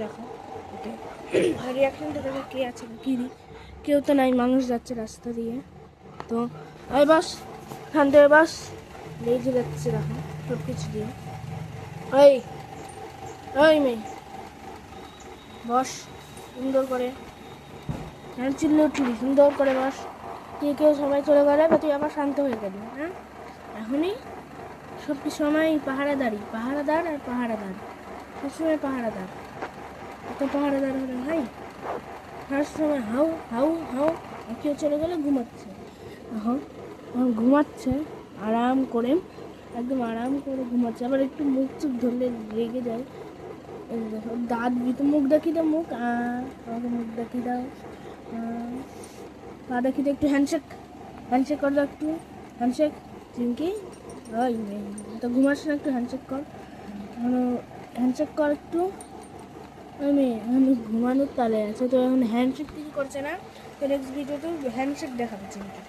দেখো আর রিয়াকশনটা দেখো, কে আছে কি নেই, কেউ তো নাই, মানুষ যাচ্ছে রাস্তা দিয়ে। তো এই বাস, এখান থেকে বাস লেগে যাচ্ছে দেখো সব কিছু দিয়ে। ওই ওই মেয়ে বস সুন্দর করে, হ্যাঁ চিল্লে উঠলি সুন্দর করে বস। কেউ সবাই চলে গেলে বা তুই আবার শান্ত হয়ে গেলি? হ্যাঁ এখনই সব কিছু সময় পাহারাদার আর পাহারাদার, সবসময় পাহারাদার। এত পাহারাদার হলে ভাই ফার্স্ট সময় হাউ হাউ হাউ, কেউ চলে গেলে ঘুমাচ্ছে। এখন ঘুমাচ্ছে আরাম করে, একদম আরাম করে ঘুমাচ্ছে। আবার একটু মুখ চুখ ধরলে রেগে যায়। দেখো দাঁত দিতে, মুখ দেখি দাও, মুখ আমাকে মুখ দেখি দাও, পা দেখি দাও, একটু হ্যান্ডশেক হ্যান্ডশেক কর দাও, একটু হ্যান্ডশেক। চিমকি ওই তো ঘুমাস না, একটু হ্যান্ডশেক কর, হ্যান্ডশেক কর একটু। আমি ঘুমানোর তালে আছে তো এখন হ্যান্ডশেক কিছু করছে না, তো নেক্সট ভিডিওতে হ্যান্ডশেক দেখাবে চিমকি।